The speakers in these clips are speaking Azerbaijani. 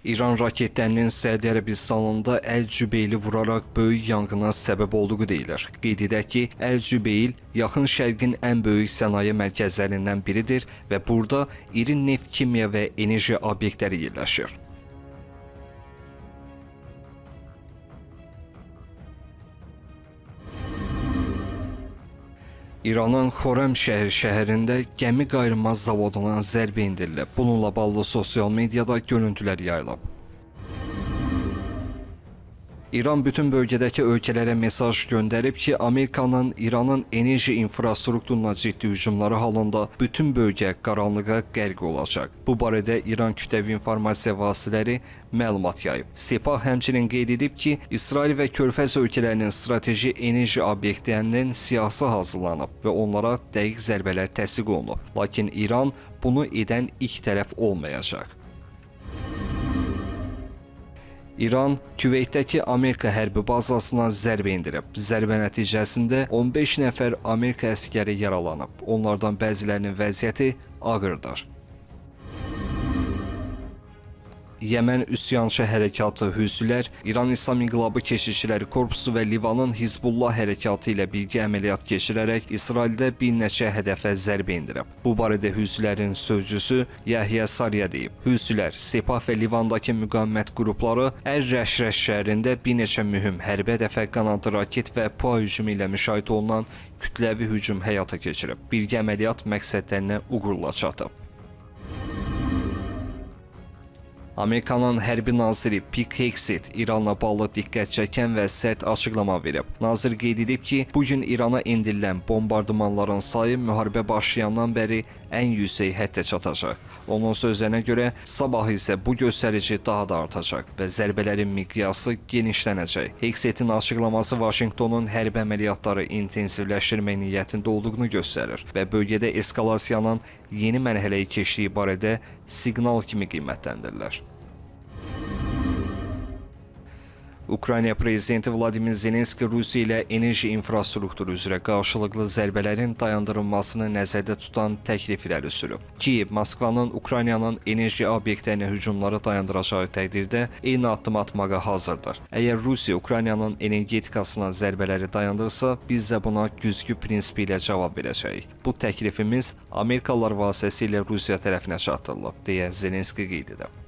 İran raketlərinin Səudiyyə Ərəbistanında Əl-Cübeyli vuraraq böyük yanğına səbəb olduğu deyilir. Qeyd edək ki, Əl-Cübeyl yaxın şərqin ən böyük sənaye mərkəzlərindən biridir və burada iri neft, kimya və enerji obyektləri yerləşir. İranın Xorramşəhr şəhərində gəmi qayırmaz zavoduna zərbə endirilib. Bununla bağlı sosial mediada görüntülər yayılıb. İran bütün bölgədəki ölkələrə mesaj göndərib ki, Amerikanın İranın enerji infrastrukturuna ciddi hücumları halında bütün bölgə qaranlığa qərq olacaq. Bu barədə İran kütləvi informasiya vasitələri məlumat yayıb. Sepah həmçinin qeyd edib ki, İsrail və Körfəz ölkələrinin strateji enerji obyektlərinin siyahısı hazırlanıb və onlara dəqiq zərbələr təsdiq olunub. Lakin İran bunu edən ilk tərəf olmayacaq. İran, Küveytdəki Amerika hərbi bazasına zərbə endirib. Zərbə nəticəsində 15 nəfər Amerika əsgəri yaralanıb. Onlardan bəzilərinin vəziyyəti ağırdır. Yəmən üsyançı hərəkatı Hüsilər, İran İslam İnqilabı Keşişçiləri Korpusu və Livanın Hizbullah hərəkatı ilə birgə əməliyyat keçirərək İsraildə bir neçə hədəfə zərbə endirib. Bu barədə Hüsilərin sözcüsü Yahya Sariya deyib. Hüsilər, Sepah və Livandakı müqavimət qrupları Əl-Rəşrəş şəhərində bir neçə mühüm hərbi hədəfə qanadlı raket və PUA hücumu ilə müşahidə olunan kütləvi hücum həyata keçirib. Birgə əməliyyat məqsədlərinə uğurla çatıb. Amerikanın hərbi naziri Pete Hegseth İranla bağlı diqqət çəkən və sərt açıqlama verib. Nazir qeyd edib ki, bugün İrana endirilən bombardımanların sayı müharibə başlayandan bəri ən yüksək həddə çatacaq. Onun sözlərinə görə, sabah isə bu göstərici daha da artacaq və zərbələrin miqyası genişlənəcək. Hegseth'in açıqlaması Vaşinqtonun hərbi əməliyyatları intensivləşdirmək niyyətində olduğunu göstərir və bölgədə eskalasiyanın yeni mərhələyə keçdiyi barədə siqnal kimi qiymətləndirilir. Ukrayna prezidenti Vladimir Zelenski Rusiya ilə enerji infrastrukturu üzrə qarşılıqlı zərbələrin dayandırılmasını nəzərdə tutan təklif irəli sürüb. Kiyev, Moskvanın Ukraynanın enerji obyektlərinə hücumları dayandıracağı təqdirdə eyni addım atmağa hazırdır. Əgər Rusiya Ukraynanın energetikasına zərbələri dayandırsa, biz də buna güzgü prinsipi ilə cavab verəcəyik. Bu təklifimiz Amerikalılar vasitəsilə Rusiya tərəfinə çatdırılıb, deyə Zelenski qeyd edib.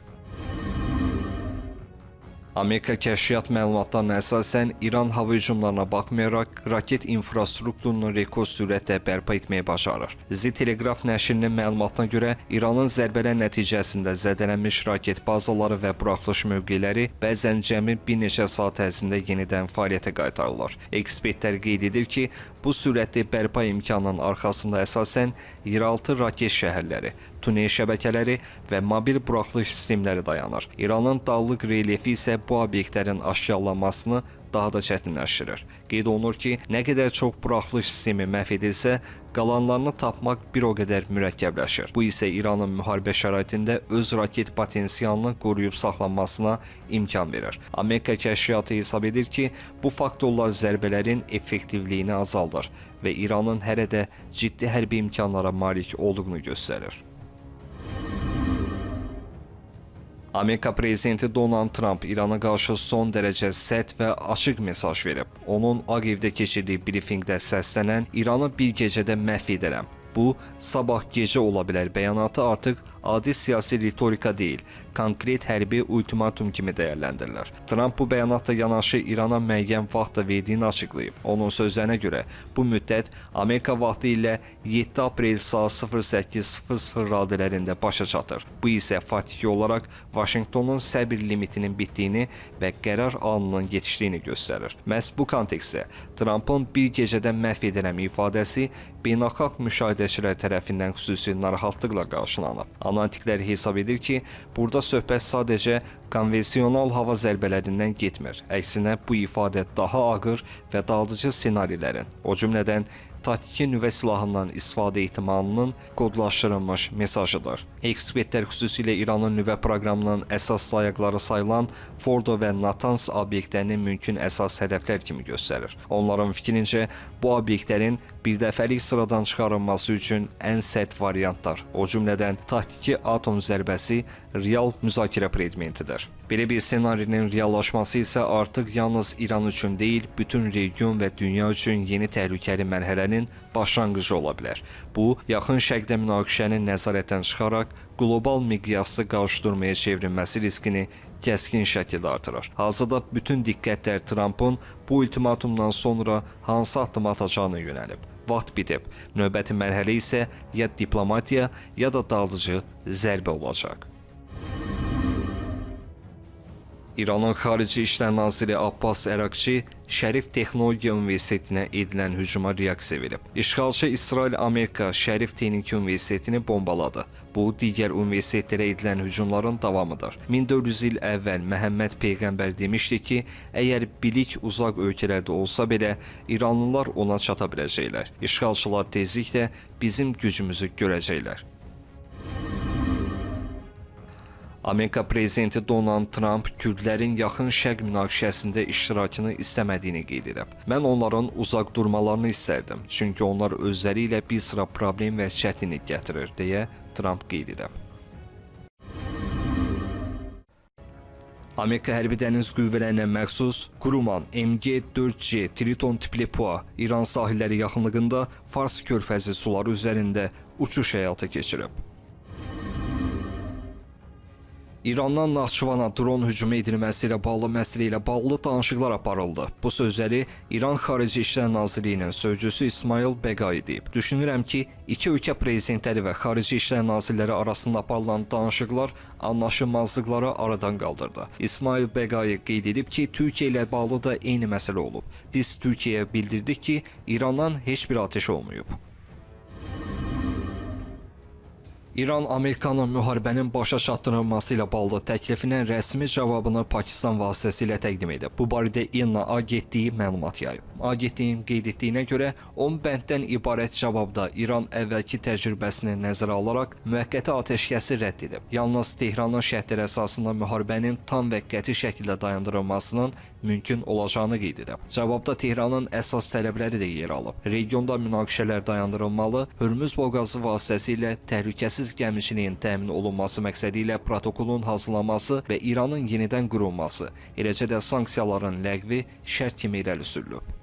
Amerika kəşfiyyat məlumatlarına əsasən İran hava hücumlarına baxmayaraq raket infrastrukturunu rekord sürətlə bərpa etməyi bacarır. Z-Telegraf nəşrinin məlumatına görə İranın zərbələr nəticəsində zədələnmiş raket bazaları və buraxılış mövqeləri bəzən cəmi bir neçə saat ərzində yenidən fəaliyyətə qaytarılır. Ekspertlər qeyd edir ki, bu sürətli bərpa imkanının arxasında əsasən yeraltı raket şəhərləri, tunel şəbəkələri və mobil buraxılış sistemləri dayanır. İranın dağlıq relyefi isə bu obyektlərin aşkarlanmasını daha da çətinləşdirir. Qeyd olunur ki, nə qədər çox buraxılış sistemi məhv edilsə, qalanlarını tapmaq bir o qədər mürəkkəbləşir. Bu isə İranın müharibə şəraitində öz raket potensialını qoruyub saxlanmasına imkan verir. Amerika kəşfiyyatı hesab edir ki, bu faktorlar zərbələrin effektivliyini azaldır və İranın hələ də ciddi hərbi imkanlara malik olduğunu göstərir. Amerika prezidenti Donald Trump İrana qarşı son dərəcə sərt və açıq mesaj verib. Onun Ağ Evdə keçirdiyi brifinqdə səslənən "İranı bir gecədə məhv edərəm. Bu, sabah gecə ola bilər" bəyanatı artıq adi siyasi ritorika deyil, konkret hərbi ultimatum kimi dəyərləndirilir. Trump bu bəyanatla yanaşı İrana müəyyən vaxt da verdiyini açıqlayıb. Onun sözlərinə görə bu müddət Amerika vaxtı ilə 7 aprel saat 08:00 radələrində başa çatır. Bu isə faktiki olaraq Vaşinqtonun səbir limitinin bitdiyini və qərar anının yetişdiyini göstərir. Məhz bu kontekstdə Trumpın "bir gecədə məhv edərəm" ifadəsi beynəlxalq müşahidəçilər tərəfindən xüsusi narahatlıqla qarşılanıb. Analitiklər hesab edir ki, burada söhbət sadəcə konvensional hava zərbələrindən getmir. Əksinə bu ifadə daha ağır və dağıdıcı ssenarilərin, o cümlədən taktiki nüvə silahından istifadə ehtimalının kodlaşdırılmış mesajıdır. Ekspertlər xüsusilə İranın nüvə proqramının əsas layıqları sayılan Fordo və Natanz obyektlərini mümkün əsas hədəflər kimi göstərir. Onların fikrincə, bu obyektlərin birdəfəlik sıradan çıxarılması üçün ən sərt variantlar, o cümlədən taktiki atom zərbəsi real müzakirə predmetidir. Belə bir ssenarinin reallaşması isə artıq yalnız İran üçün deyil, bütün region və dünya üçün yeni təhlükəli mərhələnin başlanğıcı ola bilər. Bu, yaxın şərqdə münaqişənin nəzarətdən çıxaraq qlobal miqyaslı qarşıdurmaya çevrilməsi riskini kəskin şəkildə artırır. Hazırda bütün diqqətlər Trumpın bu ultimatumdan sonra hansı addım atacağına yönəlib. Vaxt bitib. Növbəti mərhələ isə ya diplomatiya, ya da dağıdıcı zərbə olacaq. İranın Xarici İşlər Naziri Abbas Əraqçi Şərif Texnologiya Universitetinə edilən hücuma reaksiya verib. İşğalçı İsrail Amerika Şərif Texniki Universitetini bombaladı. Bu, digər universitetlərə edilən hücumların davamıdır. 1400 il əvvəl Məhəmməd Peyğəmbər demişdi ki, əgər bilik uzaq ölkələrdə olsa belə, İranlılar ona çata biləcəklər. İşğalçılar tezliklə bizim gücümüzü görəcəklər. Amerika prezidenti Donald Trump Kürdlərin yaxın şərq münaqişəsində iştirakını istəmədiyini qeyd edib. Mən onların uzaq durmalarını istərdim, çünki onlar özləri ilə bir sıra problem və çətinlik gətirir, deyə Trump qeyd edib. Amerika Hərbi Dəniz Qüvvələrinə məxsus Grumman MG-4C Triton tipli PUA İran sahilləri yaxınlığında Fars körfəzi suları üzərində uçuş həyata keçirib. İrandan Naxçıvana dron hücumu edilməsi ilə bağlı məsələ ilə bağlı danışıqlar aparıldı. Bu sözləri İran Xarici İşlər Nazirliyinin sözcüsü İsmail Beqai deyib. Düşünürəm ki, iki ölkə prezidentləri və Xarici İşlər Nazirləri arasında aparılan danışıqlar anlaşılmazlıqları aradan qaldırdı. İsmail Beqai qeyd edib ki, Türkiyə ilə bağlı da eyni məsələ olub. Biz Türkiyəyə bildirdik ki, İrandan heç bir atəş olmayıb. İran Amerikanın müharibənin başa çatdırılması ilə bağlı təklifinin rəsmi cavabını Pakistan vasitəsilə təqdim edib. Bu barədə İNNA agentliyi məlumat yayıb. Agentliyin qeyd etdiyinə görə 10 bənddən ibarət cavabda İran əvvəlki təcrübəsini nəzərə alaraq müvəqqəti atəşkəsi rədd edib. Yalnız Tehranın şərtləri əsasında müharibənin tam və qəti şəkildə dayandırılmasının mümkün olacağını qeyd edib. Cavabda Tehranın əsas tələbləri də yer alıb. Regionda münaqişələr dayandırılmalı, Hörmüz boğazı vasitəsilə təhlükəsiz gəmiçiliyin təmin olunması məqsədi ilə protokolun hazırlanması və İranın yenidən qurulması, eləcə də sanksiyaların ləğvi şərt kimi irəli sürülüb.